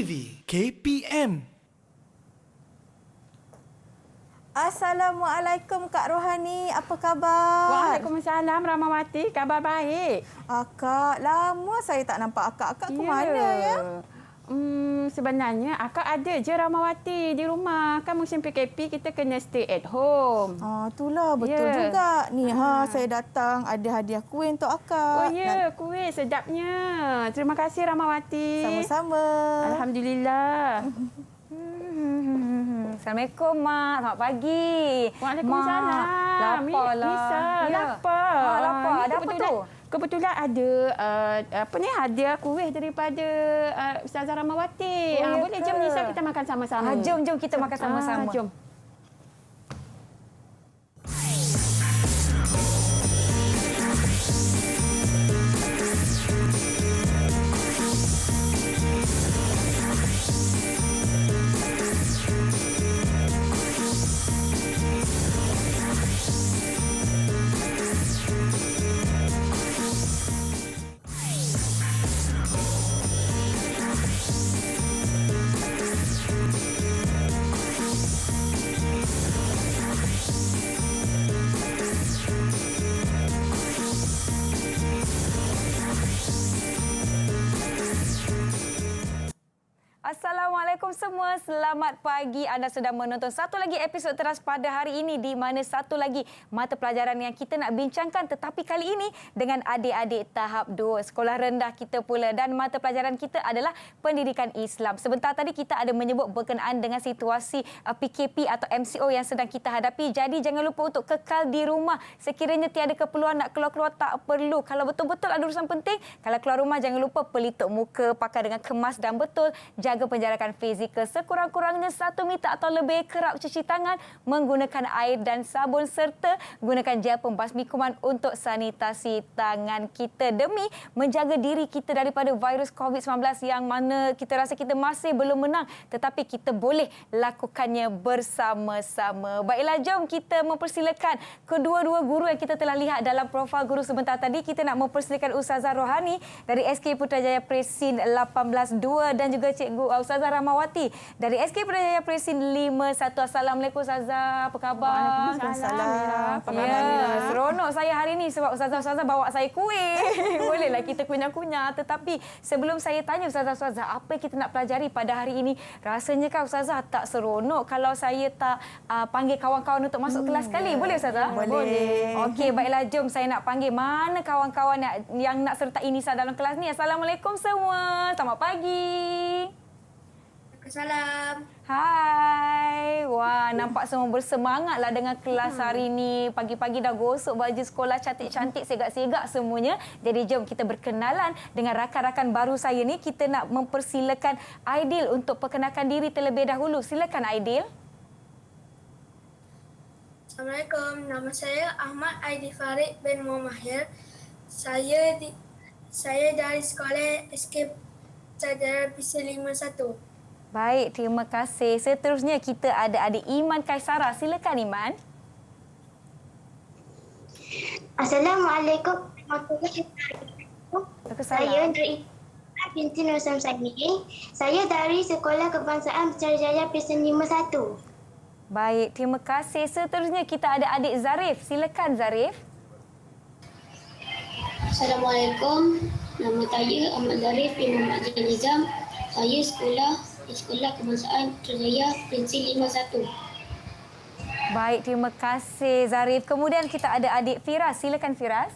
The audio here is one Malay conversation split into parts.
TV KPM. Assalamualaikum Kak Rohani, apa khabar? Waalaikumsalam Rahmawati, kabar baik. Akak, lama saya tak nampak akak. Akak ke mana ya? Sebenarnya akak ada je Rahmawati di rumah. Kan musim PKP kita kena stay at home. Itulah betul juga. Ni saya datang ada hadiah kuih untuk akak. Oh ya, kuih sedapnya. Terima kasih Rahmawati. Sama-sama. Alhamdulillah. Assalamualaikum, Mak. Selamat pagi. Waalaikumsalam. Mak, lapar lah. Nisa, Ya. lapar. Lapar. Ada apa tu? Kebetulan ada hadiah kuih daripada Ustazah Rahmawati. Oh, ya boleh ke? jom Nisa kita makan sama-sama. Jom kita makan sama-sama. Jom. Assalamualaikum semua. Selamat pagi. Anda sedang menonton satu lagi episod Teras pada hari ini di mana satu lagi mata pelajaran yang kita nak bincangkan tetapi kali ini dengan adik-adik tahap 2 sekolah rendah kita pula dan mata pelajaran kita adalah pendidikan Islam. Sebentar tadi kita ada menyebut berkenaan dengan situasi PKP atau MCO yang sedang kita hadapi. Jadi jangan lupa untuk kekal di rumah. Sekiranya tiada keperluan nak keluar-keluar tak perlu. Kalau betul-betul ada urusan penting, kalau keluar rumah jangan lupa pelitup muka, pakai dengan kemas dan betul. Jaga penjarakan fizikal sekurang-kurangnya 1 meter atau lebih, kerap cuci tangan menggunakan air dan sabun serta gunakan gel pembasmi kuman untuk sanitasi tangan kita demi menjaga diri kita daripada virus COVID-19 yang mana kita rasa kita masih belum menang tetapi kita boleh lakukannya bersama-sama. Baiklah, jom kita mempersilakan kedua-dua guru yang kita telah lihat dalam profil guru sebentar tadi. Kita nak mempersilakan Ustazah Rohani dari SK Putrajaya Presin 18-2 dan juga Cikgu Ustazah Rahmawati dari SK Putrajaya Presin 5-1. Assalamualaikum Ustazah, apa khabar? Waalaikumsalam. Apa khabar? Seronok saya hari ini sebab Ustazah bawa saya kuih. Bolehlah kita kunyah-kunyah. Tetapi sebelum saya tanya Ustazah, apa yang kita nak pelajari pada hari ini? Rasanya kan Ustazah tak seronok kalau saya tak panggil kawan-kawan untuk masuk kelas sekali. Boleh Ustazah? Boleh. Okey, baiklah, jom saya nak panggil mana kawan-kawan yang nak sertai Nisa dalam kelas ni. Assalamualaikum semua. Selamat pagi. Waalaikumsalam. Hai. Wah, nampak semua bersemangatlah dengan kelas hari ini. Pagi-pagi dah gosok baju sekolah cantik-cantik, segak-segak semuanya. Jadi jom kita berkenalan dengan rakan-rakan baru saya ni. Kita nak mempersilakan Aidil untuk perkenalkan diri terlebih dahulu. Silakan Aidil. Assalamualaikum. Nama saya Ahmad Aidil Farid bin Muhammad Mahir. Saya dari sekolah SK Putrajaya Presin 5-1. Baik, terima kasih. Seterusnya kita ada adik Iman Kaisara. Silakan Iman. Assalamualaikum warahmatullahi wabarakatuh. Saya dari binti Nur Samsani. Saya dari Sekolah Kebangsaan Putrajaya Presin 5-1. Baik, terima kasih. Seterusnya kita ada adik Zarif. Silakan Zarif. Assalamualaikum. Nama saya Ahmad Zarif bin Muhammad Nizam. Saya Sekolah Kebangsaan Putrajaya Presin 5-1. Baik, terima kasih Zarif. Kemudian kita ada adik Firas. Silakan Firas.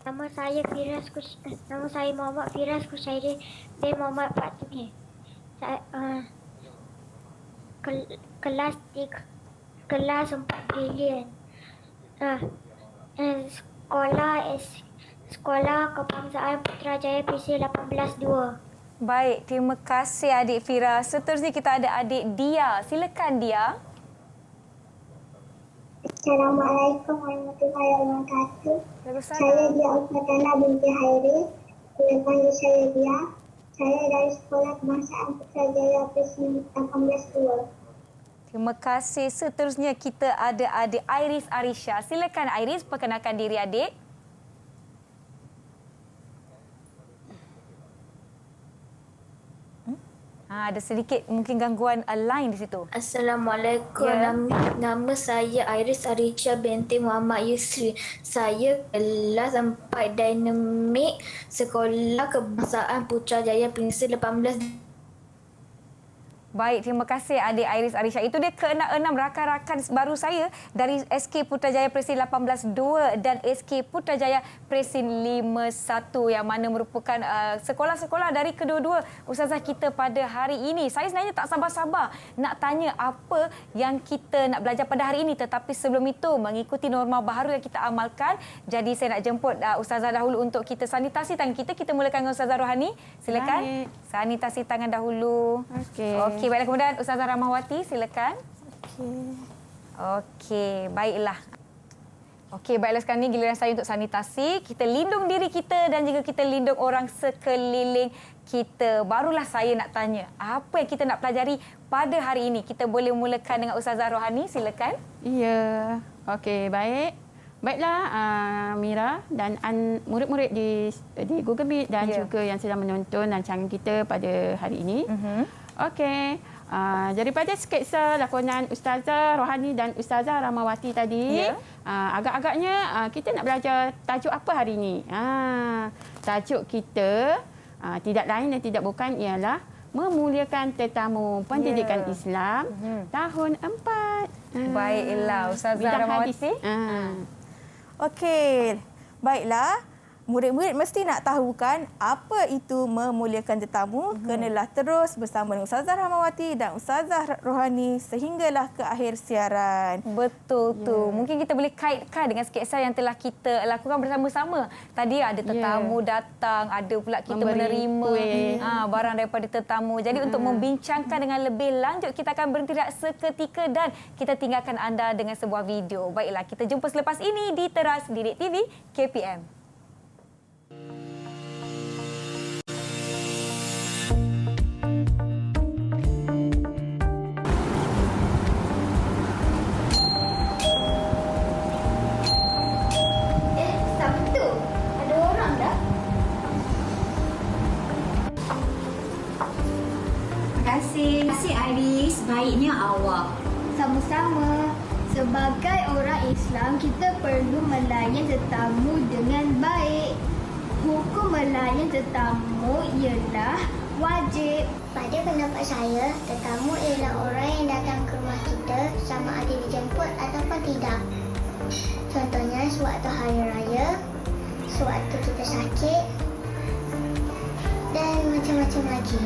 Nama saya Muhammad Firas Kushairi bin Muhammad Fatimi. Kelas 4 brilian. Sekolah Kebangsaan Putrajaya Presin 18-2. Baik, terima kasih adik Firas. Seterusnya kita ada adik Dia. Silakan Dia. Assalamualaikum warahmatullahi wabarakatuh. Waalaikumsalam. Saya Dia Ufatana binti Hairi. Boleh panggil saya Dia. Saya dari Sekolah Kebangsaan Putrajaya Presin 18-2. Terima kasih. Seterusnya kita ada adik Iris Arisha. Silakan Iris, perkenalkan diri adik. Ada sedikit mungkin gangguan line di situ. Assalamualaikum. Ya. Nama saya Iris Arisha binti Muhammad Yusri. Saya kelas 4 Dinamik Sekolah Kebangsaan Putrajaya Prinsip 18. Baik, terima kasih adik Iris Arisha. Itu dia ke-6 rakan-rakan baru saya dari SK Putrajaya Presin 18-2 dan SK Putrajaya Presin 5-1 yang mana merupakan sekolah-sekolah dari kedua-dua ustazah kita pada hari ini. Saya sebenarnya tak sabar-sabar nak tanya apa yang kita nak belajar pada hari ini, tetapi sebelum itu mengikuti norma baharu yang kita amalkan. Jadi saya nak jemput ustazah dahulu untuk kita sanitasi tangan kita. Kita mulakan dengan Ustazah Rohani. Silakan. Baik. Sanitasi tangan dahulu. Okey, baiklah. Kemudian Ustazah Rahmawati, silakan. Okey, baiklah. Okey, baiklah sekarang ni giliran saya untuk sanitasi. Kita lindung diri kita dan juga kita lindung orang sekeliling kita. Barulah saya nak tanya, apa yang kita nak pelajari pada hari ini? Kita boleh mulakan dengan Ustazah Rohani, silakan. Ya, okey, baik. Baiklah, Mira dan murid-murid di Google Meet dan juga yang sedang menonton rancangan kita pada hari ini. Okey, daripada sketsa lakonan Ustazah Rohani dan Ustazah Rahmawati tadi, agak-agaknya kita nak belajar tajuk apa hari ini? Tajuk kita tidak lain dan tidak bukan ialah memuliakan tetamu pendidikan Islam tahun 4. Baiklah, Ustazah Bidang Rahmawati. hadis. Okey, baiklah. Murid-murid mesti nak tahu kan apa itu memuliakan tetamu. Kenalah terus bersama dengan Ustazah Rahmawati dan Ustazah Rohani sehinggalah ke akhir siaran. Betul tu. Mungkin kita boleh kaitkan dengan sketsa yang telah kita lakukan bersama-sama. Tadi ada tetamu datang, ada pula kita Memberi menerima kuih. barang daripada tetamu. Jadi untuk membincangkan dengan lebih lanjut, kita akan berhenti seketika dan kita tinggalkan anda dengan sebuah video. Baiklah, kita jumpa selepas ini di Teras Didik TV KPM. Terima kasih Iris, baiknya awak. Sama-sama. Sebagai orang Islam, kita perlu melayan tetamu dengan baik. Hukum melayan tetamu ialah wajib. Pada pendapat saya, tetamu ialah orang yang datang ke rumah kita sama ada dijemput ataupun tidak. Contohnya sewaktu hari raya, sewaktu kita sakit dan macam-macam lagi.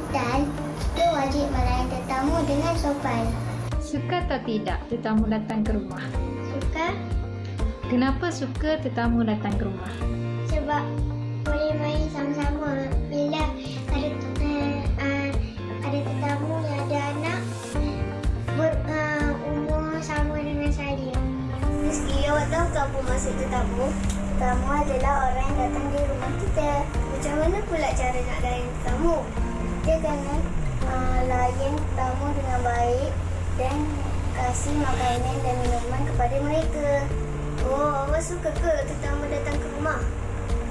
Dan kita wajib melayan tetamu dengan sopan. Suka atau tidak tetamu datang ke rumah? Suka Kenapa suka tetamu datang ke rumah? sebab boleh main sama-sama. Bila ada tetamu yang ada anak berumur sama dengan saya. Meski awak tahu tak apa maksud tetamu? Tetamu adalah orang yang datang di rumah kita. Macam mana pula cara nak layan tetamu? Kita kena layan tetamu dengan baik dan kasih makanan dan minuman kepada mereka. Oh, awak suka ke tetamu datang ke rumah?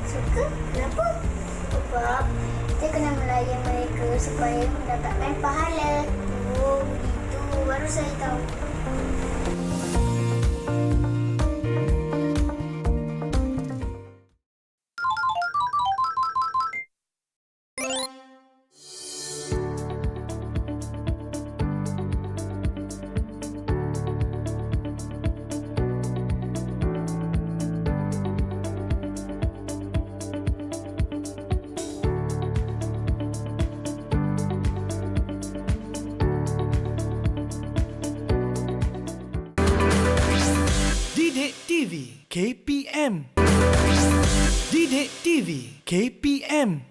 Suka? Kenapa? Sebab kita kena melayan mereka supaya mendapatkan pahala. Oh, begitu. Baru saya tahu. Didik TV KPM. Didik TV KPM.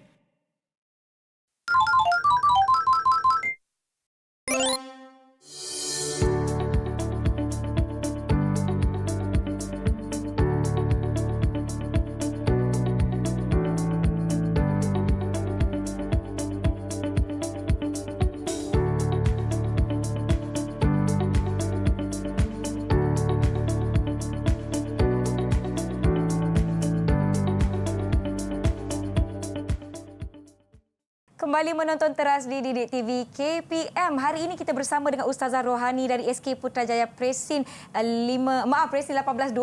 kembali menonton teras di Didik TV KPM. Hari ini kita bersama dengan Ustazah Rohani dari SK Putrajaya Presin 18-2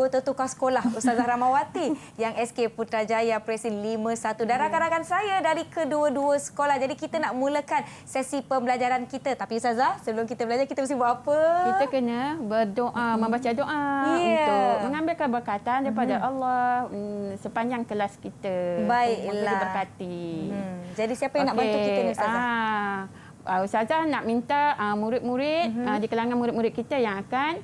tertukar sekolah. Ustazah Rahmawati yang SK Putrajaya Presin 5-1 dan rakan-rakan saya dari kedua-dua sekolah. Jadi kita nak mulakan sesi pembelajaran kita. Tapi Ustazah, sebelum kita belajar kita mesti buat apa? Kita kena berdoa, membaca doa untuk mengambil keberkatan daripada Allah sepanjang kelas kita. Baiklah. Diberkati. Jadi siapa yang nak bantu kita ni Ustazah? Ustazah nak minta murid-murid di kalangan murid-murid kita yang akan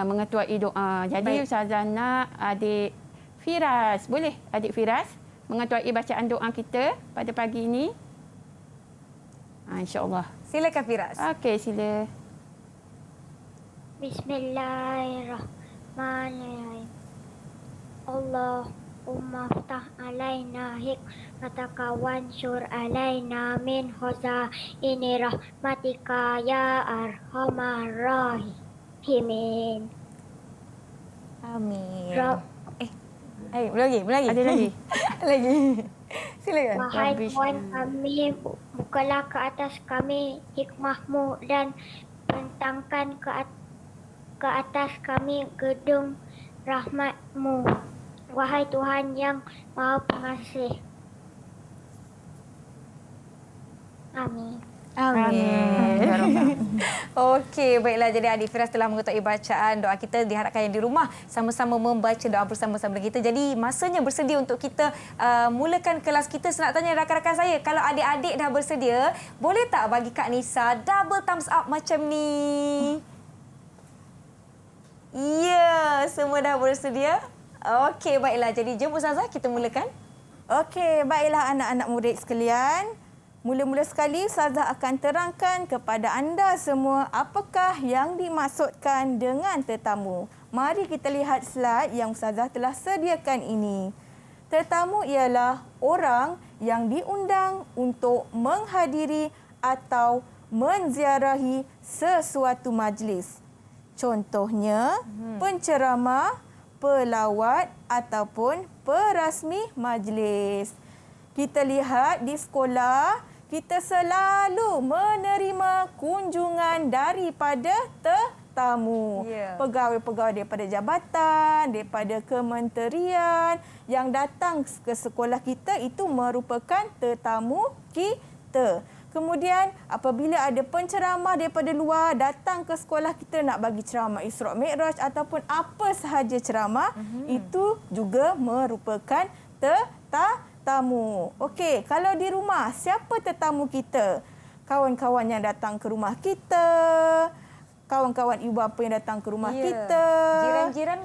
mengetuai doa. Jadi Ustazah nak adik Firas, boleh adik Firas mengetuai bacaan doa kita pada pagi ini? InsyaAllah. Silakan Firas. Okey, sila. Bismillahirrahmanirrahim. Allahumma ftah alaina hikmataka wansur alaina min khazaini rahmatika ya arhamar rahimin. Amin. Belum lagi. Ada lagi? Lagi. Silakan. Wahai Tuhan kami, bukalah ke atas kami hikmahmu dan bentangkan ke atas kami gedung rahmatmu. Wahai Tuhan yang Maha Pengasih. Amin. Okey, baiklah. Jadi adik Firas telah mengetahui bacaan doa kita. Diharapkan yang di rumah sama-sama membaca doa bersama-sama kita. Jadi masanya bersedia untuk kita mulakan kelas kita. Saya nak tanya rakan-rakan saya, kalau adik-adik dah bersedia, boleh tak bagi Kak Nisa double thumbs up macam ni? Ya, semua dah bersedia? Okey, baiklah. Jadi jom Ustazah kita mulakan. Okey, baiklah anak-anak murid sekalian. Mula-mula sekali Ustazah akan terangkan kepada anda semua apakah yang dimaksudkan dengan tetamu. Mari kita lihat slide yang Ustazah telah sediakan ini. Tetamu ialah orang yang diundang untuk menghadiri atau menziarahi sesuatu majlis. Contohnya, penceramah, pelawat ataupun perasmi majlis. Kita lihat di sekolah, kita selalu menerima kunjungan daripada tetamu. Pegawai-pegawai daripada jabatan, daripada kementerian yang datang ke sekolah kita itu merupakan tetamu kita. Kemudian apabila ada penceramah daripada luar datang ke sekolah kita nak bagi ceramah Isra' Mi'raj ataupun apa sahaja ceramah, itu juga merupakan tetamu. Okey, kalau di rumah, siapa tetamu kita? Kawan-kawan yang datang ke rumah kita, kawan-kawan ibu bapa yang datang ke rumah kita,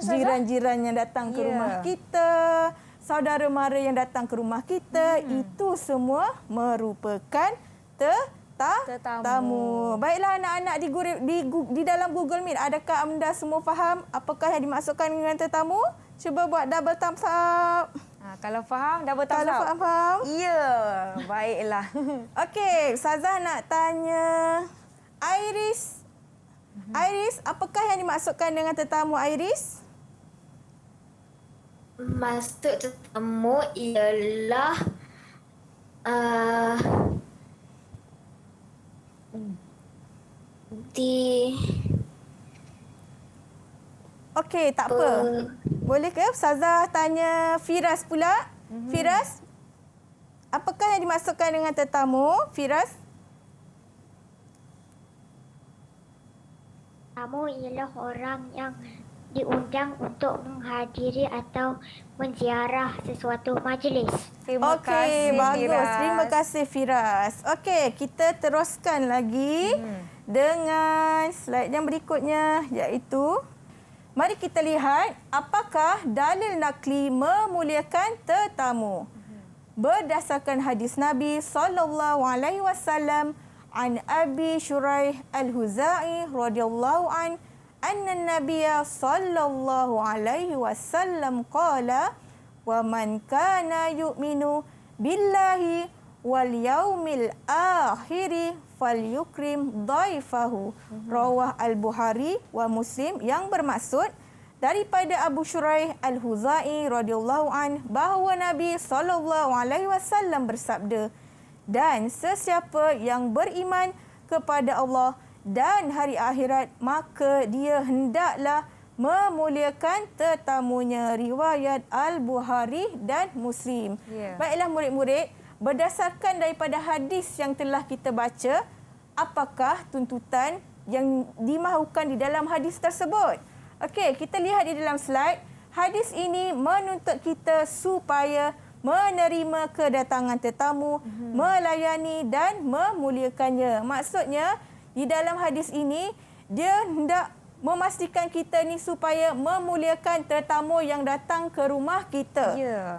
jiran-jiran yang datang ke rumah kita, saudara mara yang datang ke rumah kita, itu semua merupakan tetamu. Baiklah anak-anak di dalam Google Meet, adakah anda semua faham apakah yang dimaksudkan dengan tetamu? Cuba buat double thumbs up. Kalau faham, double thumbs up. Kalau faham? Ya, baiklah. Okey, Ustazah nak tanya Iris. Iris, apakah yang dimaksudkan dengan tetamu Iris? Maksud tetamu ialah Okey, tak apa. Boleh ke Ustazah tanya Firas pula? Firas, apakah yang dimaksudkan dengan tetamu, Firas? Tamu ialah orang yang diundang untuk menghadiri atau menziarah sesuatu majlis. Terima kasih, bagus. Firas. Terima kasih, Firas. Okey, kita teruskan lagi dengan slide yang berikutnya, iaitu mari kita lihat apakah dalil nakli memuliakan tetamu. Berdasarkan hadis Nabi SAW an Abi Shuraih Al-Huzai radhiyallahu an anna Nabiyya sallallahu alaihi wasallam qala wa man kana yu'minu billahi wal yaumil akhir falyukrim dhaifahu. Rawah Al-Bukhari wa Muslim, yang bermaksud daripada Abu Shuraih Al-Huzai radhiyallahu an bahawa Nabi sallallahu alaihi wasallam bersabda, Dan sesiapa yang beriman kepada Allah dan hari akhirat, maka dia hendaklah memuliakan tetamunya. Riwayat Al-Bukhari dan Muslim. Baiklah murid-murid, berdasarkan daripada hadis yang telah kita baca, apakah tuntutan yang dimahukan di dalam hadis tersebut? Okey, kita lihat di dalam slide. Hadis ini menuntut kita supaya menerima kedatangan tetamu, melayani dan memuliakannya. Maksudnya, di dalam hadis ini, dia hendak memastikan kita ni supaya memuliakan tetamu yang datang ke rumah kita.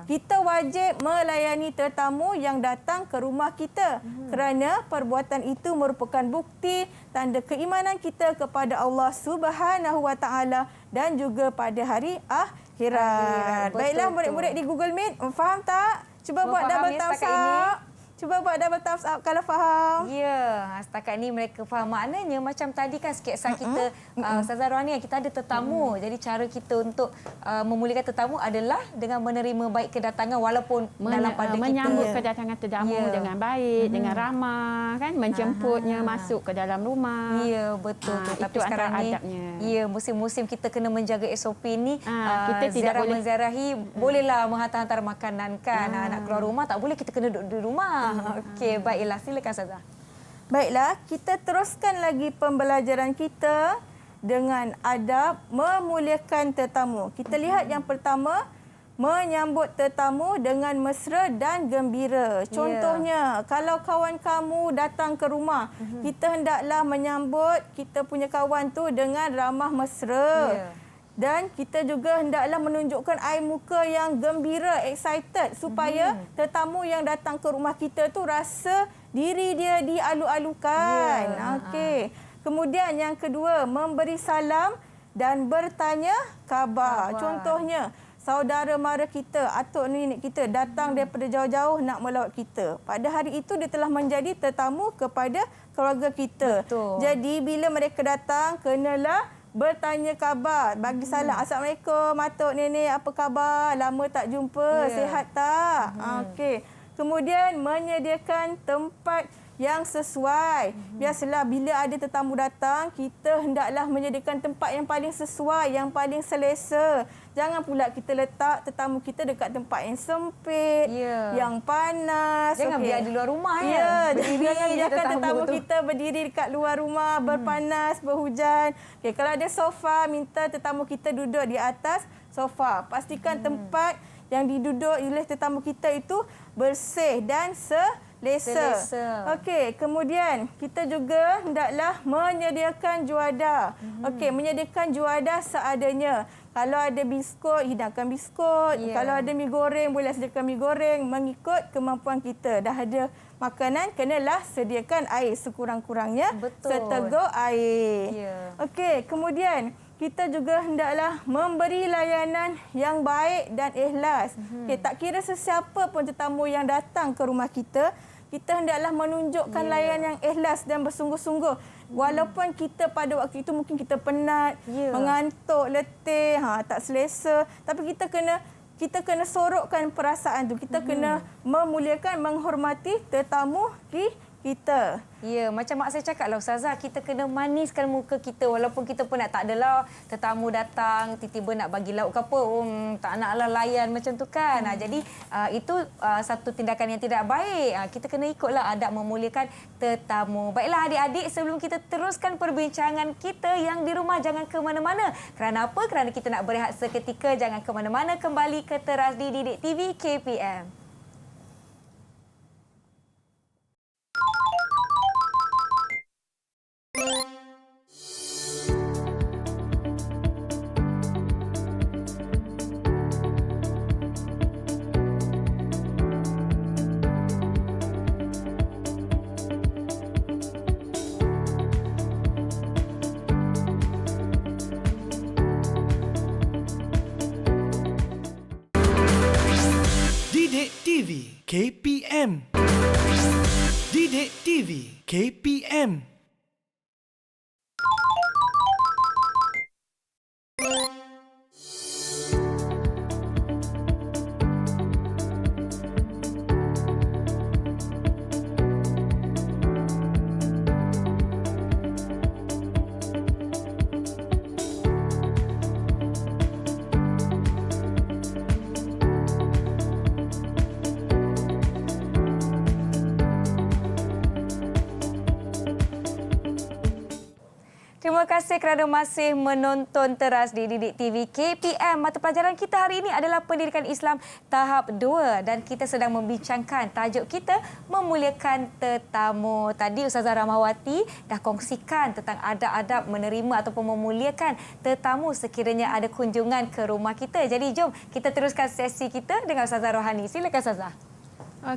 Kita wajib melayani tetamu yang datang ke rumah kita. Kerana perbuatan itu merupakan bukti tanda keimanan kita kepada Allah Subhanahu Wa Taala dan juga pada hari akhirat. Baiklah murid-murid di Google Meet, faham tak? Cuba buat double thumbs up. Cuba buat double thumbs up kalau faham. Ya, setakat ni mereka faham. Maknanya macam tadi kan sketsa kita, Ustazah Rohani, kita ada tetamu. Jadi cara kita untuk memuliakan tetamu adalah dengan menerima baik kedatangan walaupun dalam pada menyambut kita. kedatangan tetamu dengan baik, dengan ramah, kan, menjemputnya masuk ke dalam rumah. Ya, betul. Tapi itu sekarang ni, adabnya. ya, musim-musim kita kena menjaga SOP ni. Kita tidak boleh menziarahi, bolehlah menghantar-hantar makanan kan. Nak keluar rumah tak boleh, kita kena duduk di rumah. Okey, baiklah, silakan Ustazah. Baiklah, kita teruskan lagi pembelajaran kita dengan adab memuliakan tetamu. Kita lihat yang pertama, menyambut tetamu dengan mesra dan gembira. Contohnya, kalau kawan kamu datang ke rumah, kita hendaklah menyambut kita punya kawan tu dengan ramah mesra. Dan kita juga hendaklah menunjukkan air muka yang gembira, excited, supaya tetamu yang datang ke rumah kita tu rasa diri dia dialu-alukan. Okey. Kemudian yang kedua, memberi salam dan bertanya khabar. Contohnya, saudara mara kita, atuk nenek kita datang daripada jauh-jauh nak melawat kita. Pada hari itu dia telah menjadi tetamu kepada keluarga kita. Jadi bila mereka datang, kenalah bertanya khabar, bagi salam. Assalamualaikum, atuk nenek, apa khabar? Lama tak jumpa, sihat tak? Okey. Kemudian menyediakan tempat yang sesuai. Biasalah bila ada tetamu datang, kita hendaklah menyediakan tempat yang paling sesuai, yang paling selesa. Jangan pula kita letak tetamu kita dekat tempat yang sempit, yang panas. Jangan biar di luar rumah Jangan biarkan tetamu kita berdiri dekat luar rumah, berpanas, berhujan. Okay, kalau ada sofa, minta tetamu kita duduk di atas sofa. Pastikan tempat yang diduduk oleh tetamu kita itu bersih dan selesa. Okey, kemudian kita juga hendaklah menyediakan juadah. Okey, menyediakan juadah seadanya. Kalau ada biskut, hidangkan biskut. Kalau ada mi goreng, boleh sediakan mi goreng mengikut kemampuan kita. Dah ada makanan, kenalah sediakan air sekurang-kurangnya. Seteguk air. Okey, kemudian kita juga hendaklah memberi layanan yang baik dan ikhlas. Okay, tak kira sesiapa pun tetamu yang datang ke rumah kita, kita hendaklah menunjukkan layanan yang ikhlas dan bersungguh-sungguh. Walaupun kita pada waktu itu mungkin kita penat, mengantuk, letih, tak selesa, tapi kita kena sorokkan perasaan tu. Kita kena memuliakan, menghormati tetamu kita. Ya, macam mak saya cakap lah Ustazah, kita kena maniskan muka kita walaupun kita pun nak tak adalah tetamu datang, tiba-tiba nak bagi lauk ke apa, tak naklah layan macam tu kan. Jadi itu satu tindakan yang tidak baik. Kita kena ikutlah adab memuliakan tetamu. Baiklah adik-adik, sebelum kita teruskan perbincangan kita yang di rumah, jangan ke mana-mana. Kerana apa? Kerana kita nak berehat seketika. Jangan ke mana-mana, kembali ke teras di Didik TV KPM. Didik TV KPM. Didik TV KPM. Terima kasih kerana masih menonton teras di Didik TV KPM. Mata pelajaran kita hari ini adalah Pendidikan Islam Tahap 2 dan kita sedang membincangkan tajuk kita memuliakan tetamu. Tadi Ustazah Rahmawati dah kongsikan tentang adab-adab menerima ataupun memuliakan tetamu sekiranya ada kunjungan ke rumah kita. Jadi jom kita teruskan sesi kita dengan Ustazah Rohani. Silakan Ustazah.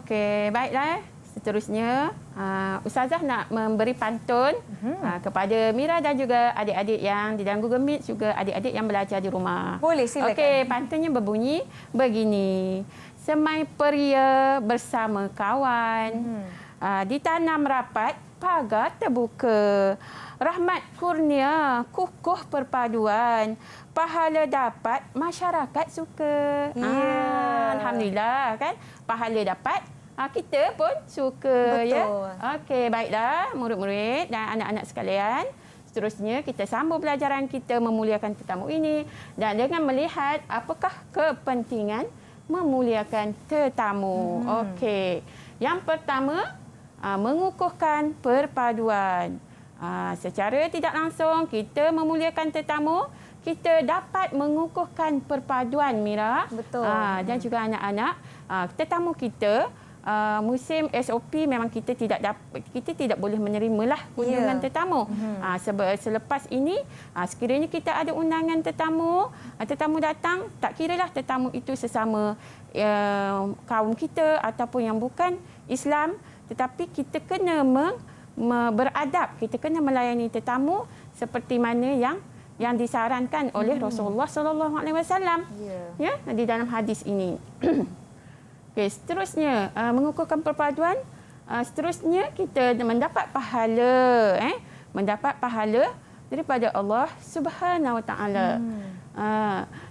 Okey, baiklah. Seterusnya, Ustazah nak memberi pantun kepada Mira dan juga adik-adik yang di dalam Google Meet, juga adik-adik yang belajar di rumah. Boleh, silakan. Okey, pantunnya berbunyi begini. Semai peria bersama kawan, ditanam rapat, pagar terbuka. Rahmat kurnia, kukuh perpaduan. Pahala dapat, masyarakat suka. Alhamdulillah kan, pahala dapat. Kita pun suka. Betul. Ya. Okey, baiklah murid-murid dan anak-anak sekalian. Seterusnya kita sambung pelajaran kita memuliakan tetamu ini dan dengan melihat apakah kepentingan memuliakan tetamu. Okey. Yang pertama, mengukuhkan perpaduan. Secara tidak langsung kita memuliakan tetamu, kita dapat mengukuhkan perpaduan, Mira. Betul. Dan juga anak-anak, tetamu kita musim SOP memang kita tidak boleh menerimalah kunjungan tetamu. Selepas ini sekiranya kita ada undangan tetamu, tetamu datang, tak kiralah tetamu itu sesama kaum kita ataupun yang bukan Islam, tetapi kita kena beradab, kita kena melayani tetamu seperti mana yang disarankan oleh Rasulullah sallallahu alaihi wasallam. Ya, di dalam hadis ini. Okay, seterusnya mengukuhkan perpaduan. Seterusnya kita mendapat pahala, mendapat pahala daripada Allah Subhanahu Wa Taala.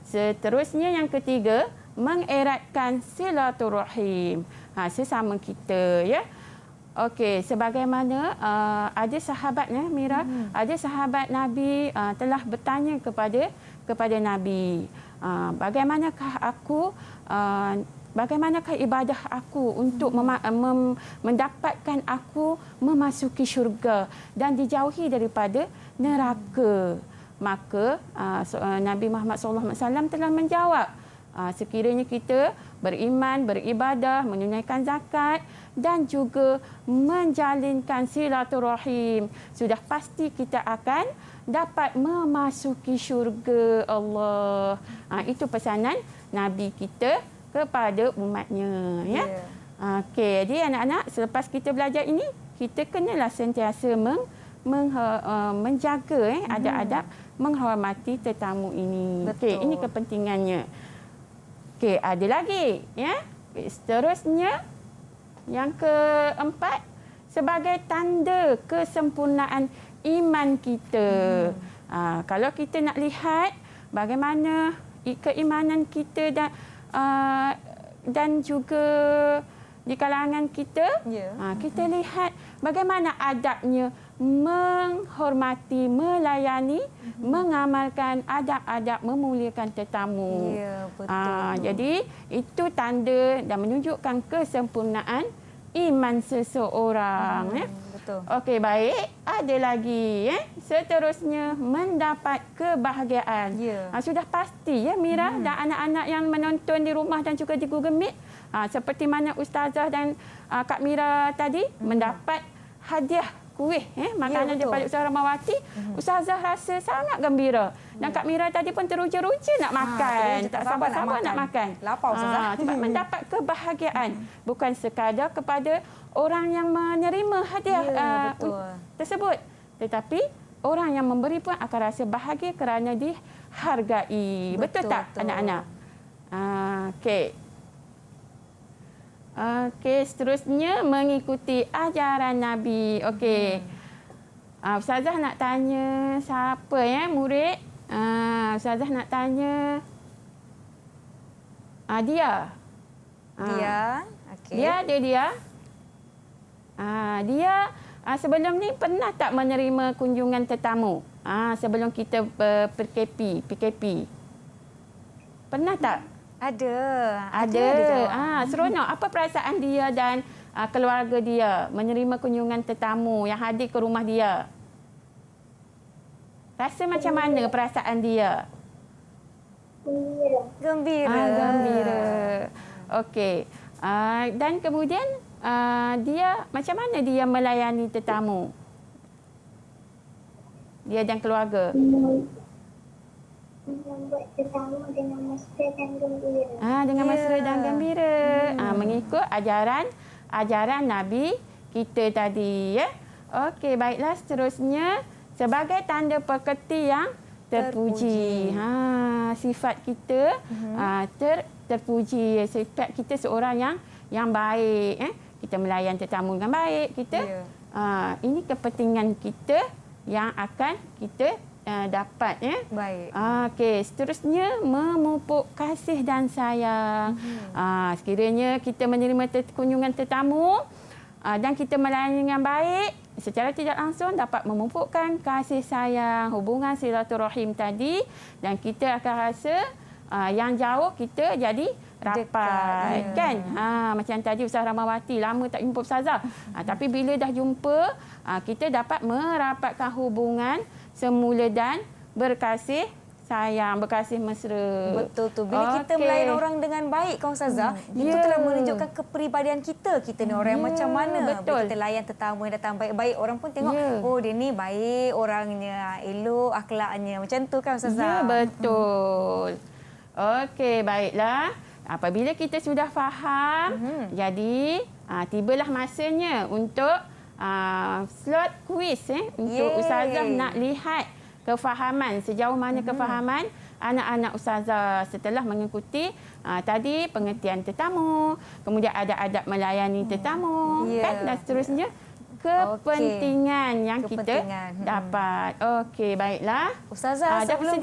Seterusnya yang ketiga, mengeratkan silaturahim, sesama kita, ya. Okey, sebagaimana ada sahabatnya Mira, ada sahabat Nabi telah bertanya kepada Nabi, bagaimanakah ibadah aku untuk mendapatkan aku memasuki syurga dan dijauhi daripada neraka. Maka Nabi Muhammad SAW telah menjawab, sekiranya kita beriman, beribadah, menunaikan zakat dan juga menjalinkan silaturahim, sudah pasti kita akan dapat memasuki syurga Allah. Itu pesanan Nabi kita kepada umatnya, ya. Okey, jadi anak-anak, selepas kita belajar ini, kita kenalah sentiasa menjaga adab-adab menghormati tetamu ini. Okey, ini kepentingannya. Okey, ada lagi, ya. Seterusnya yang keempat, sebagai tanda kesempurnaan iman kita. Kalau kita nak lihat bagaimana keimanan kita dan juga di kalangan kita, kita lihat bagaimana adabnya menghormati, melayani, mengamalkan adab-adab memuliakan tetamu. Betul. Jadi itu tanda dan menunjukkan kesempurnaan iman seseorang. Betul. Okey, baik. Ada lagi. Seterusnya, mendapat kebahagiaan. Sudah pasti, ya Mira dan anak-anak yang menonton di rumah dan juga di Google Meet. Seperti mana Ustazah dan Kak Mira tadi mendapat hadiah kuih, makanan daripada Ustazah Rahmawati. Ustazah rasa sangat gembira. Dan Kak Mira tadi pun teruja-ruja nak makan. Tak sabar-sabar nak makan. Lapar Ustazah. Sebab mendapat kebahagiaan. Bukan sekadar kepada orang yang menerima hadiah tersebut. Tetapi orang yang memberi pun akan rasa bahagia kerana dihargai. Betul tak anak-anak? Okey. Okey, seterusnya mengikuti ajaran Nabi. Okey. Ustazah nak tanya siapa murid? Ustazah nak tanya Dia. Okey. Dia. Dia sebelum ni pernah tak menerima kunjungan tetamu? Sebelum kita PKP. Pernah tak? Ada. Seronok. Apa perasaan dia dan keluarga dia menerima kunjungan tetamu yang hadir ke rumah dia? Rasa macam mana perasaan dia? Gembira. Gembira. Okey. Dan kemudian dia macam mana dia melayani tetamu? Dia dan keluarga. Membuat tetamu dengan mesra dan gembira. Dengan mesra dan gembira. Mengikut ajaran Nabi kita tadi, ya. Okey, baiklah, seterusnya sebagai tanda pekerti yang terpuji. Sifat kita terpuji, sifat kita seorang yang baik, kita melayan tetamu dengan baik, kita ini kepentingan kita yang akan kita dapat, ya. Baik. Okey, seterusnya memupuk kasih dan sayang. Sekiranya kita menerima kunjungan tetamu dan kita melayani dengan baik, secara tidak langsung dapat memupukkan kasih sayang, hubungan silaturahim tadi, dan kita akan rasa yang jauh kita jadi rapat, kan? Macam tadi Ustazah Rahmawati lama tak jumpa Ustazah. Tapi bila dah jumpa, kita dapat merapatkan hubungan semula dan berkasih sayang, berkasih mesra. Betul tu. Bila kita melayan orang dengan baik, Kak Ustazah, itu telah menunjukkan kepribadian kita. Kita ni orang yang macam mana. Betul. Bila kita layan tetamu yang datang baik-baik, orang pun tengok, oh dia ni baik orangnya, elok akhlaknya. Macam tu kan Ustazah? Ya, betul. Okey, baiklah. Apabila kita sudah faham, jadi tibalah masanya untuk slot kuis, untuk Ustazah nak lihat kefahaman, sejauh mana kefahaman anak-anak Ustazah setelah mengikuti tadi pengertian tetamu, kemudian ada adab melayani tetamu, kan, dan seterusnya kepentingan yang kita dapat. Okey, baiklah. Ustazah, sebelum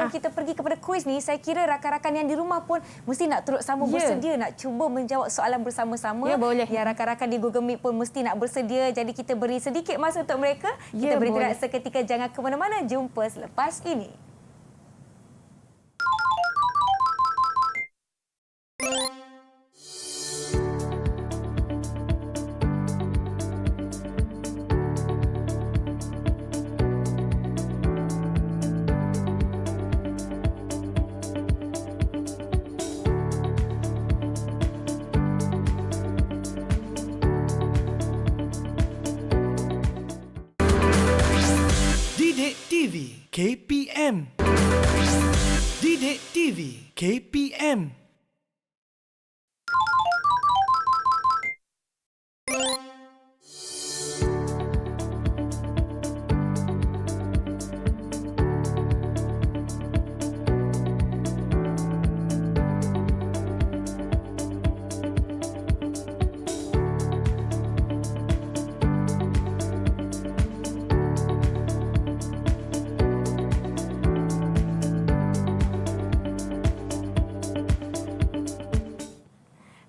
kita pergi kepada kuis ni, saya kira rakan-rakan yang di rumah pun mesti nak turut sama bersedia nak cuba menjawab soalan bersama-sama. Ya, boleh. Yang rakan-rakan di Google Meet pun mesti nak bersedia. Jadi kita beri sedikit masa untuk mereka. Kita beri istirahat seketika, jangan ke mana-mana. Jumpa selepas ini. Didik TV KPM. Didik TV KPM.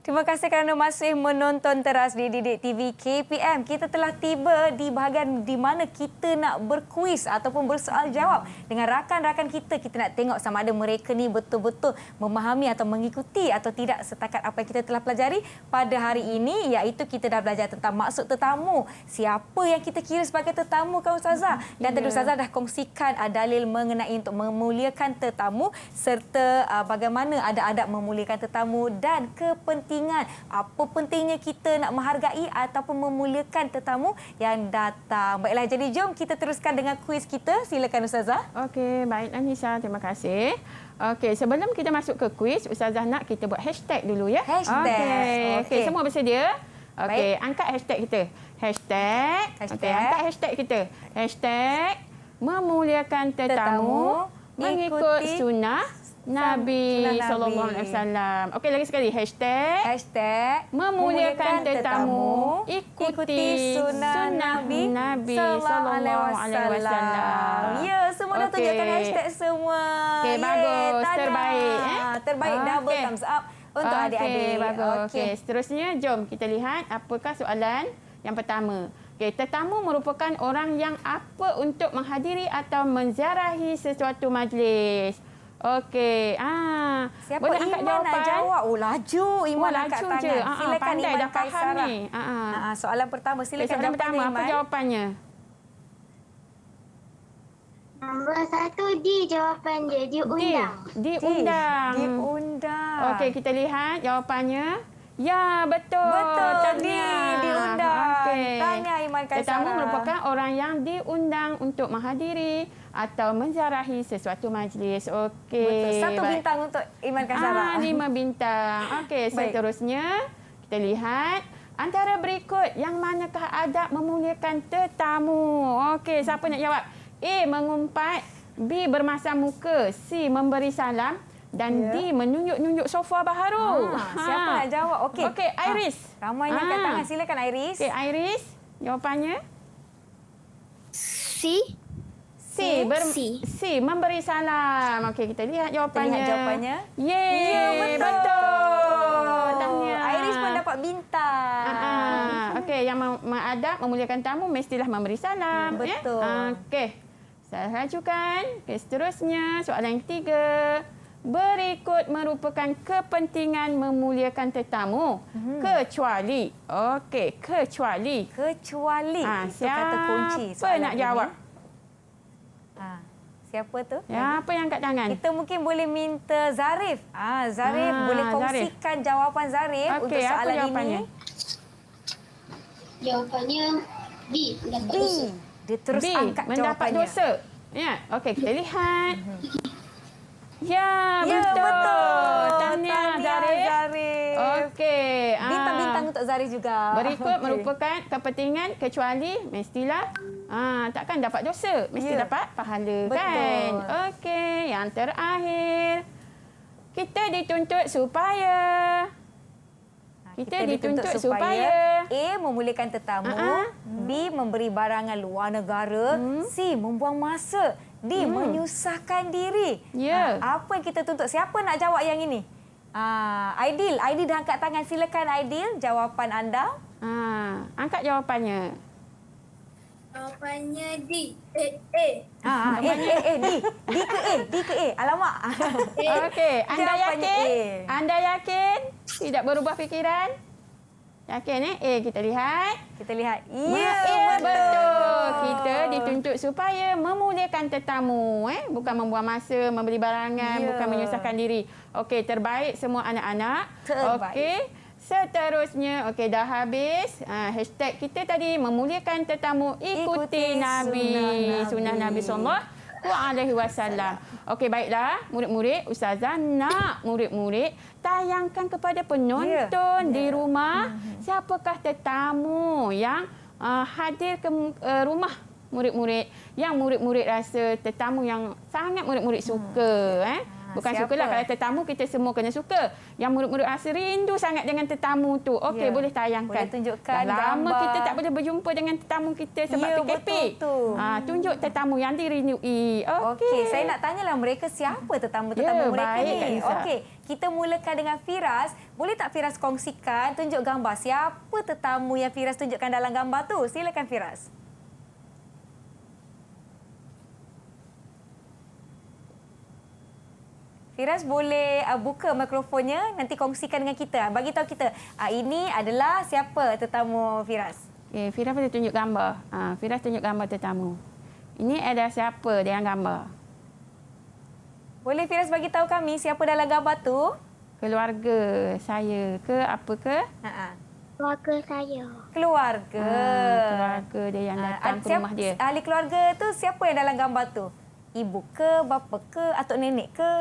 Terima kasih kerana masih menonton teras di Didik TV KPM. Kita telah tiba di bahagian di mana kita nak berkuis ataupun bersoal jawab dengan rakan-rakan kita. Kita nak tengok sama ada mereka ni betul-betul memahami atau mengikuti atau tidak setakat apa yang kita telah pelajari pada hari ini, iaitu kita dah belajar tentang maksud tetamu. Siapa yang kita kira sebagai tetamu, Kak Ustazah? Dan tadi Ustazah dah kongsikan dalil mengenai untuk memuliakan tetamu serta bagaimana ada adab memuliakan tetamu dan kepentingan apa pentingnya kita nak menghargai ataupun memuliakan tetamu yang datang. Baiklah, jadi jom kita teruskan dengan kuis kita. Silakan Ustazah. Okey, baiklah Nisa, terima kasih. Okey, sebelum kita masuk ke kuis, Ustazah nak kita buat hashtag dulu, ya. Hashtag. Okey, semua bersedia? Okey, angkat hashtag kita. Hashtag. Okey, angkat hashtag kita. Hashtag memuliakan tetamu mengikut sunnah Nabi sallallahu alaihi wasallam. Okey, lagi sekali Hashtag memuliakan tetamu ikuti sunnah Nabi sallallahu alaihi wasallam. Ya, semua dah tunjukkan hashtag semua. Okey, bagus. Terbaik, Terbaik, double thumbs up untuk adik-adik. Bagus. Okey, seterusnya jom kita lihat apakah soalan yang pertama. Okey, tetamu merupakan orang yang apa untuk menghadiri atau menziarahi sesuatu majlis. Okey. Siapa? Boleh angkat Iman jawapan? nak jawab. Oh, laju Iman angkat laju tangan. je. Silakan pandai Iman dah faham Kaisarah. ni. Soalan pertama, silakan Soalan pertama, apa jawapannya? Nombor 1 D jawapan dia. Diundang. Diundang. Diundang. Okey, kita lihat jawapannya. Ya, betul. Betul. Tahniah. Diundang. Okey. Tahniah Iman Kaisara. Tetamu merupakan orang yang diundang untuk menghadiri atau menziarahi sesuatu majlis. Okey. Betul. 1 baik. bintang untuk Iman Kaisara. 5 bintang. Okey, Baik. seterusnya kita lihat antara berikut yang manakah adab memuliakan tetamu? Okey, siapa nak jawab? A. Mengumpat, B. Bermasam muka, C. Memberi salam dan D. Menunjuk-nunjuk sofa baharu. Siapa nak jawab? Okey. Okey, Iris. Ramai yang angkat tangan. Silakan Iris. Okey, Iris, jawapannya C. C. C. Memberi salam. Okey, kita lihat jawapannya. Kita lihat jawapannya. Yeay, Ya, betul. Tahniah. Iris pun dapat bintang. Okey, yang mengadap, memuliakan tamu mestilah memberi salam. Betul. Okey, saya ajukan. Okey, seterusnya soalan yang ketiga. Berikut merupakan kepentingan memuliakan tetamu. Kecuali. Okey, kecuali. Kecuali. Itu Siapa kata kunci soalan nak ini. jawab? Siapa tu? Siapa yang angkat tangan? Kita mungkin boleh minta Zarif. Zarif boleh kongsikan jawapan Zarif untuk Okey, apa soalan jawapannya? ini. Jawapannya B. Mendapat B. dosa. Dia terus B. angkat Mendapat jawapannya. dosa. Ya, okey, kita lihat. Ya, Ya, betul. Tahniah, Zarif. Zarif. Okey. Bintang-bintang untuk Zarif juga. Berikut Okey. merupakan kepentingan kecuali mestilah takkan dapat dosa, mesti Ya. dapat pahala Betul. kan. Okey, yang terakhir. Kita dituntut supaya A. Memuliakan tetamu, B. Memberi barangan luar negara, C. Membuang masa, D. Menyusahkan diri. Ya. Apa yang kita tuntut? Siapa nak jawab yang ini? Aidil. Aidil dah angkat tangan. Silakan Aidil, jawapan anda. Angkat jawapannya. Jawapannya D. A. D ke A? D ke A? Alamak. Okey, anda Jawapannya yakin? A. Anda yakin? Tidak berubah fikiran? Yakin kita lihat. Kita lihat. Ya, betul. Kita dituntut supaya memuliakan tetamu, bukan membuang masa, membeli barangan, Ya. bukan menyusahkan diri. Okey, terbaik semua anak-anak. Terbaik. Okey. Seterusnya, okey, dah habis. Hashtag kita tadi memuliakan tetamu, ikuti Nabi. Sunnah Nabi SAW. Okey, baiklah. Murid-murid, Ustazah nak murid-murid tayangkan kepada penonton di rumah siapakah tetamu yang hadir ke rumah murid-murid yang murid-murid rasa tetamu yang sangat murid-murid suka. Bukan siapa? sukalah, kalau tetamu kita semua kena suka. Yang murid-murid rasa rindu sangat dengan tetamu tu. Okey, boleh tayangkan. Boleh tunjukkan Dah lama gambar. kita tak boleh berjumpa dengan tetamu kita sebab Ya, PKP. betul tu. Tunjuk tetamu yang dirindui. Okey, saya nak tanyalah mereka siapa tetamu-tetamu Ya, mereka baik, Kak ni. Nisa. Okey, kita mulakan dengan Firas. Boleh tak Firas kongsikan, tunjuk gambar siapa tetamu yang Firas tunjukkan dalam gambar tu? Silakan Firas. Firas boleh buka mikrofonnya, nanti kongsikan dengan kita. Bagi tahu kita, ini adalah siapa tetamu Firas? Okey, Firas boleh tunjuk gambar. Firas tunjuk gambar tetamu. Ini ada siapa dalam gambar? Boleh Firas bagi tahu kami siapa dalam gambar tu? Keluarga saya ke apa ke? Keluarga saya. Keluarga. Keluarga dia yang datang ke rumah dia. Ahli keluarga tu siapa yang dalam gambar tu? Ibu ke, bapa ke, atuk nenek ke?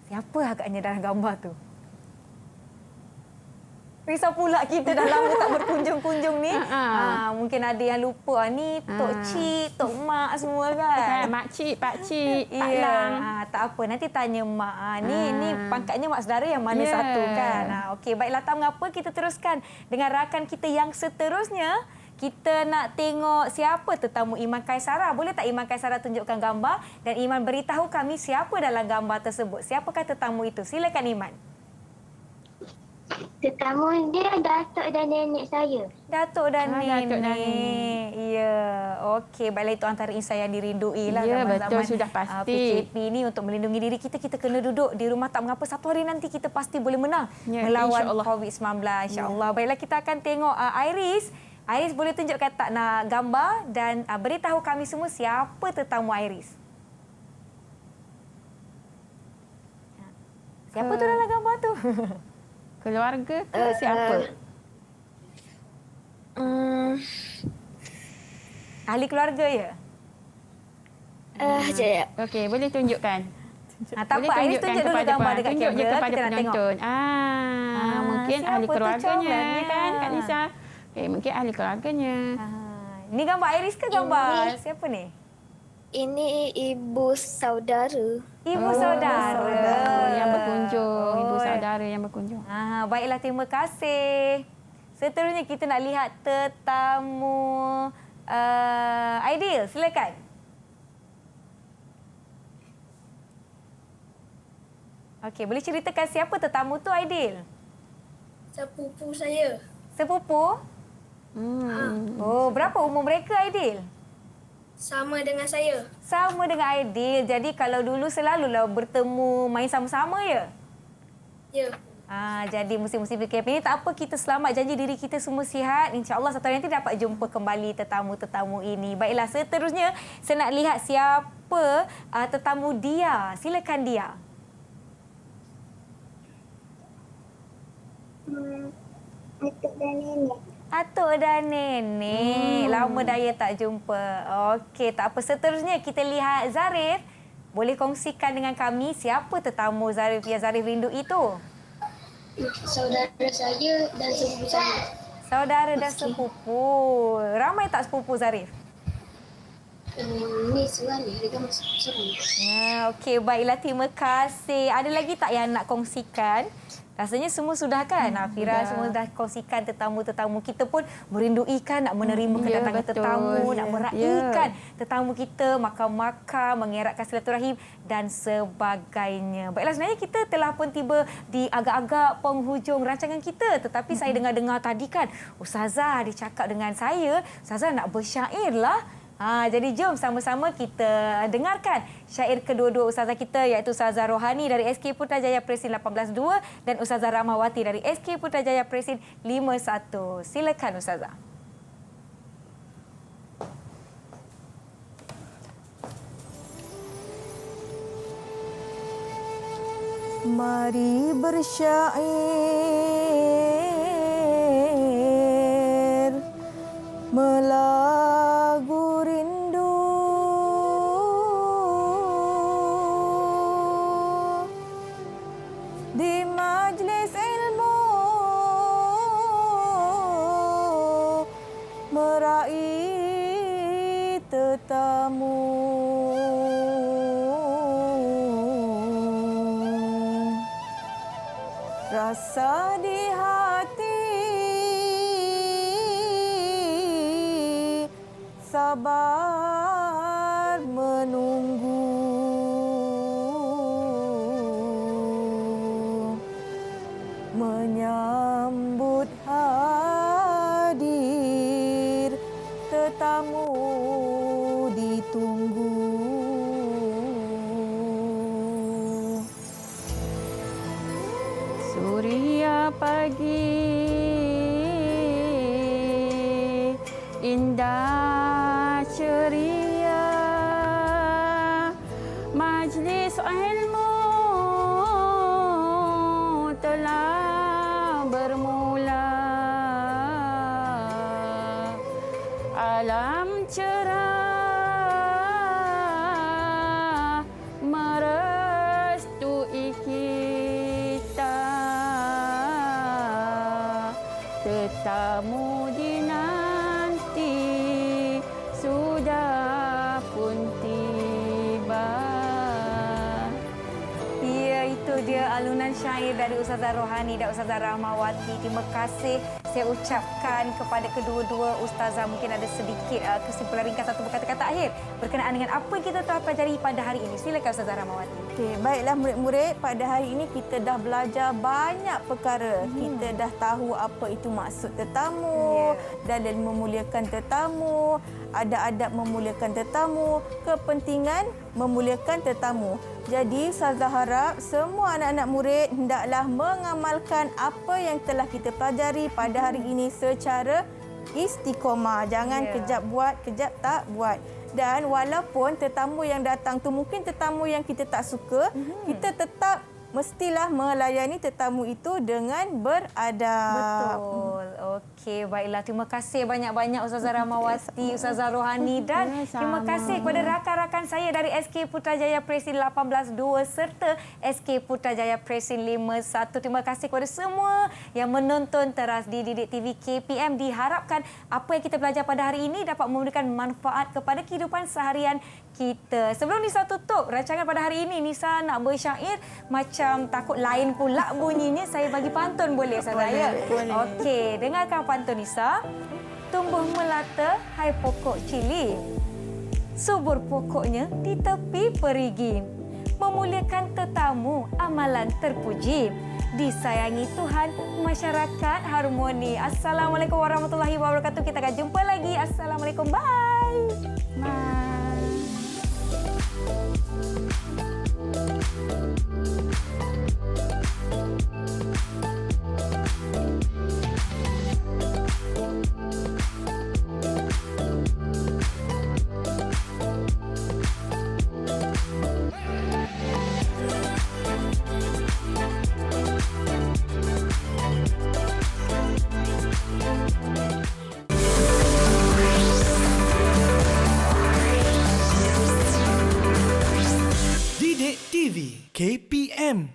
Siapa agaknya dalam gambar tu? Risau pula kita dah lama tak berkunjung-kunjung ni. Mungkin ada yang lupa. Ni Tok Cik, Tok Mak semua kan? Makcik, Pakcik, Pak Ya. Lang. Tak apa, nanti tanya Mak. Ni pangkatnya mak saudara yang mana satu kan? Okey, baiklah, tak mengapa, kita teruskan dengan rakan kita yang seterusnya. Kita nak tengok siapa tetamu Iman Kaisara. Boleh tak Iman Kaisara tunjukkan gambar dan Iman beritahu kami siapa dalam gambar tersebut. Siapakah tetamu itu? Silakan Iman. Tetamu dia datuk dan nenek saya. Datuk dan nenek. Datuk dan nenek. Ya. Okey, baiklah, itu antara insan yang dirindui lah. Ya, zaman-zaman, betul, sudah pasti. PKP ni untuk melindungi diri kita, kita kena duduk di rumah. Tak mengapa, satu hari nanti kita pasti boleh menang Ya, melawan insya-Allah. COVID-19. InsyaAllah. Baiklah, kita akan tengok Iris. Iris boleh tunjukkan tak nak gambar dan beritahu kami semua siapa tetamu Iris. Siapa tu dalam gambar tu? Keluarga ke siapa? Ahli keluarga ya? Sekejap. Okey, boleh tunjukkan. Tak apa, Iris tunjuk dulu gambar dekat tunjuk je kamera. kepada Kita nak tengok. penonton. Mungkin siapa ahli tu keluarganya comelnya? kan Kak Nisa. Okey, mungkin ahli keluarganya. Ni gambar Iris ke gambar siapa ni? Ini ibu saudara. Ibu saudara. Yang berkunjung, ibu saudara yang berkunjung. Baiklah, terima kasih. Seterusnya kita nak lihat tetamu Aidil, silakan. Okey, boleh ceritakan siapa tetamu tu Aidil? Sepupu saya. Sepupu? Oh, berapa umur mereka Aidil? Sama dengan saya. Sama dengan Aidil. Jadi kalau dulu selalulah bertemu main sama-sama ya? Ya. Jadi musim-musim PKP ni tak apa, kita selamat, janji diri kita semua sihat. InsyaAllah satu hari nanti dapat jumpa kembali tetamu-tetamu ini. Baiklah, seterusnya saya nak lihat siapa tetamu Dia. Silakan Dia. Atuk dan nenek. Atuk dan nenek. Lama daya tak jumpa. Okey, tak apa. Seterusnya kita lihat Zarif. Boleh kongsikan dengan kami siapa tetamu Zarif yang Zarif rindu itu? Saudara saya dan sepupu saya. Saudara dan sepupu. Ramai tak sepupu Zarif? Ni seorang ni, dia kan masuk seorang. Okey, baiklah, terima kasih. Ada lagi tak yang nak kongsikan? Rasanya semua sudah kan? Fira semua sudah kongsikan tetamu-tetamu. Kita pun merindui kan nak menerima kedatangan tetamu, nak meraihkan tetamu kita, makan-makan, mengeratkan silaturahim dan sebagainya. Baiklah, sebenarnya kita telah pun tiba di agak-agak penghujung rancangan kita. Tetapi saya dengar-dengar tadi kan, Ustazah dia cakap dengan saya, Ustazah nak bersyair lah. Jadi jom sama-sama kita dengarkan syair kedua-dua ustazah kita, iaitu Ustazah Rohani dari SK Putrajaya Presin 18-2 dan Ustazah Rahmawati dari SK Putrajaya Presin 5-1. Silakan Ustazah. Mari bersyair melagu rindu di majlis ilmu, meraih tetamu. Rasa di hati sabar menunggu, menyambut hadir tetamu ditunggu. Suria pagi indah ceria, majlis ilmu telah bermula, alam cerah merestui kita, tetamu dinanti sudah pun tiba. Ya, itu dia alunan syair dari Ustazah Rohani dan Ustazah Rahmawati. Terima kasih saya ucapkan kepada kedua-dua ustazah. Mungkin ada sedikit kesimpulan ringkas atau berkata-kata akhir berkenaan dengan apa yang kita telah pelajari pada hari ini. Silakan Ustazah Rahmawati. Okey, baiklah murid-murid, pada hari ini kita dah belajar banyak perkara. Kita dah tahu apa itu maksud tetamu, dan memuliakan tetamu, ada adab memuliakan tetamu, kepentingan memuliakan tetamu. Jadi Ustazah harap semua anak-anak murid hendaklah mengamalkan apa yang telah kita pelajari pada hari ini secara istiqomah. Jangan kejap buat, kejap tak buat. Dan walaupun tetamu yang datang tu mungkin tetamu yang kita tak suka, kita tetap mestilah melayani tetamu itu dengan beradab. Betul. Okey, baiklah. Terima kasih banyak-banyak Ustazah Rahmawati, Ustazah Rohani dan terima kasih kepada rakan-rakan saya dari SK Putrajaya Presin 18-2 serta SK Putrajaya Presin 5-1. Terima kasih kepada semua yang menonton teras di Didik TV KPM. Diharapkan apa yang kita belajar pada hari ini dapat memberikan manfaat kepada kehidupan seharian kita. Sebelum Nisa tutup rancangan pada hari ini, Nisa nak bersyair macam takut lain pula bunyinya. Saya bagi pantun boleh Ustazah ya? Okey, dengarkan pantun Nisa. Tumbuh melata hai pokok cili, subur pokoknya di tepi perigi. Memuliakan tetamu amalan terpuji. Disayangi Tuhan, masyarakat harmoni. Assalamualaikum warahmatullahi wabarakatuh. Kita akan jumpa lagi. Assalamualaikum. Bye. Bye. Didik TV KPM